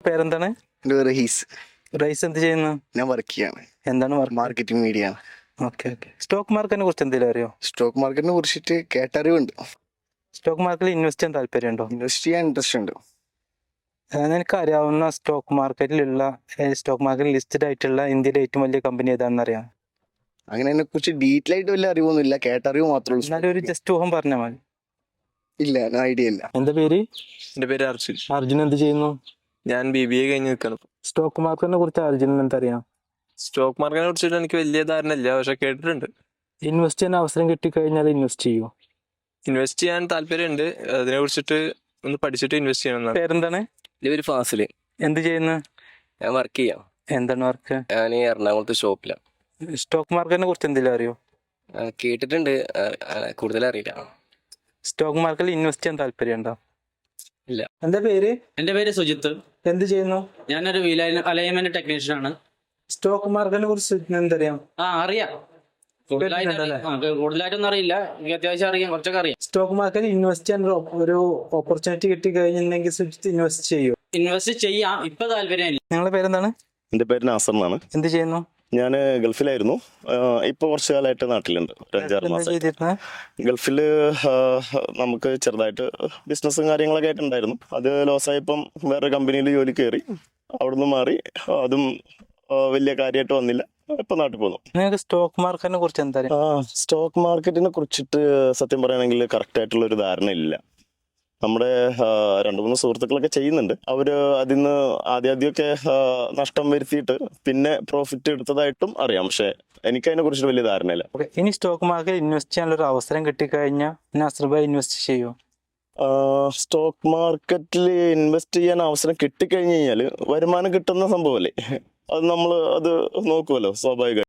പേരെന്താണ്? എൻ്റെ പേര് റഹീസ്. റൈസ് എന്ത് ചെയ്യുന്നു? ഞാൻ വർക്ക് ചെയ്യാണ്. എന്താണ് work? Marketing media. Okay. Stock മാർക്കറ്റിനെ കുറിച്ച് എന്തെങ്കിലും അറിയോ? സ്റ്റോക്ക് മാർക്കറ്റിനെ കുറിച്ചിട്ട് കേട്ടറിവുണ്ട്. സ്റ്റോക്ക് മാർക്കറ്റിൽ ഇൻവെസ്റ്റ് ചെയ്യാൻ താല്പര്യമുണ്ടോ? ഇൻവെസ്റ്റ് ചെയ്യാൻ ഇൻട്രസ്റ്റ് ഉണ്ട്. നിനക്ക് അറിയാവുന്ന സ്റ്റോക്ക് മാർക്കറ്റിൽ ലിസ്റ്റഡ് ആയിട്ടുള്ള ഇന്ത്യയിലെ ഏറ്റവും വലിയ കമ്പനി ഏതാണെന്ന് അറിയാം? അങ്ങനെ അതിനെ കുറിച്ച് ഡീറ്റെയിൽ ആയിട്ട് വലിയ അറിവൊന്നുമില്ല, കേട്ടറിവ് മാത്രമേ ഉള്ളൂ. എന്നാലും ഒരു ജസ്റ്റ് ഊഹം പറഞ്ഞാൽ മതി. ഇല്ല, ഐഡിയ ഇല്ല. എന്താ പേര്? എൻ്റെ പേര് അർജുൻ. അർജുൻ എന്ത് ചെയ്യുന്നു? ഞാൻ BBA കഴിഞ്ഞ് നിൽക്കണം. സ്റ്റോക്ക് മാർക്കറ്റിനെ കുറിച്ച് അർജുനൻ എന്തറിയാം? സ്റ്റോക്ക് മാർക്കറ്റിനെ കുറിച്ചിട്ട് എനിക്ക് വലിയ ധാരണ ഇല്ല, പക്ഷെ കേട്ടിട്ടുണ്ട്. ഇൻവെസ്റ്റ് ചെയ്യാൻ അവസരം കിട്ടിക്കഴിഞ്ഞാൽ ഇൻവെസ്റ്റ് ചെയ്യൂ. ഇൻവെസ്റ്റ് ചെയ്യാൻ താല്പര്യമുണ്ട്, അതിനെ കുറിച്ചിട്ട് ഒന്ന് പഠിച്ചിട്ട് ഇൻവെസ്റ്റ് ചെയ്യണം. പേരെന്താണ്? എൻ്റെ പേര് ഫാസില്. എന്ത് ചെയ്യുന്നു? ഞാൻ വർക്ക് ചെയ്യാം. എന്താണ് വർക്ക്? ഞാൻ എറണാകുളത്ത് ഷോപ്പിലാണ്. സ്റ്റോക്ക് മാർക്കറ്റിനെ കുറിച്ച് എന്തെങ്കിലും അറിയോ? കേട്ടിട്ടുണ്ട്, കൂടുതൽ അറിയില്ല. സ്റ്റോക്ക് മാർക്കറ്റിൽ ഇൻവെസ്റ്റ് ചെയ്യാൻ താല്പര്യമുണ്ടോ? ഇല്ല. എന്താ പേര്? എൻ്റെ പേര് സുജിത്ത്. എന്ത് ചെയ്യുന്നു? ഞാനൊരു അലൈൻമെന്റ് ടെക്നീഷ്യൻ ആണ്. സ്റ്റോക്ക് മാർക്കറ്റിനെ കുറിച്ച് എന്തറിയാം? അറിയാം. കൂടുതലായിട്ടൊന്നും അറിയില്ല, എനിക്ക് അത്യാവശ്യം അറിയാം, കുറച്ചൊക്കെ അറിയാം. സ്റ്റോക്ക് മാർക്കറ്റിൽ ഇൻവെസ്റ്റ് ചെയ്യാൻ ഒരു ഓപ്പർച്യൂണിറ്റി കിട്ടി കഴിഞ്ഞിട്ടുണ്ടെങ്കിൽ ഇൻവെസ്റ്റ് ചെയ്യൂ. ഇൻവെസ്റ്റ് ചെയ്യാം, ഇപ്പൊ താല്പര്യമില്ല. നിങ്ങളുടെ പേരെന്താണ്? എൻ്റെ പേര് നാസർ എന്നാണ്. എന്ത് ചെയ്യുന്നു? ഞാൻ ഗൾഫിലായിരുന്നു, ഇപ്പോൾ കുറച്ച് കാലമായിട്ട് നാട്ടിലുണ്ട്, ഒരു 5-6 മാസം. ഗൾഫിൽ നമുക്ക് ചെറുതായിട്ട് ബിസിനസ്സും കാര്യങ്ങളൊക്കെ ആയിട്ടുണ്ടായിരുന്നു. അത് ലോസായപ്പം വേറെ കമ്പനിയിൽ ജോലി കയറി, അവിടുന്ന് മാറി. അതും വലിയ കാര്യമായിട്ട് വന്നില്ല, ഇപ്പം നാട്ടിൽ പോന്നു. നിങ്ങൾക്ക് സ്റ്റോക്ക് മാർക്കറ്റിനെ കുറിച്ച് എന്താ? സ്റ്റോക്ക് മാർക്കറ്റിനെ കുറിച്ചിട്ട് സത്യം പറയുകയാണെങ്കിൽ കറക്റ്റായിട്ടുള്ള ഒരു ധാരണ ഇല്ല. നമ്മുടെ 2-3 സുഹൃത്തുക്കളൊക്കെ ചെയ്യുന്നുണ്ട്. അവർ അതിന്ന് ആദ്യമൊക്കെ നഷ്ടം വരുത്തിയിട്ട് പിന്നെ പ്രോഫിറ്റ് എടുത്തതായിട്ടും അറിയാം, പക്ഷെ എനിക്ക് അതിനെ കുറിച്ചിട്ട് വലിയ ധാരണയില്ല. ഇനി സ്റ്റോക്ക് മാർക്കറ്റ് ഇൻവെസ്റ്റ് ചെയ്യാനുള്ള ഒരു അവസരം കിട്ടിക്കഴിഞ്ഞാൽ നസർ ഭായ് ഇൻവെസ്റ്റ് ചെയ്യോ? സ്റ്റോക്ക് മാർക്കറ്റിൽ ഇൻവെസ്റ്റ് ചെയ്യാൻ അവസരം കിട്ടിക്കഴിഞ്ഞ് കഴിഞ്ഞാൽ വരുമാനം കിട്ടുന്ന സംഭവമല്ലേ, അത് നമ്മൾ അത് നോക്കുമല്ലോ സ്വാഭാവികമായി.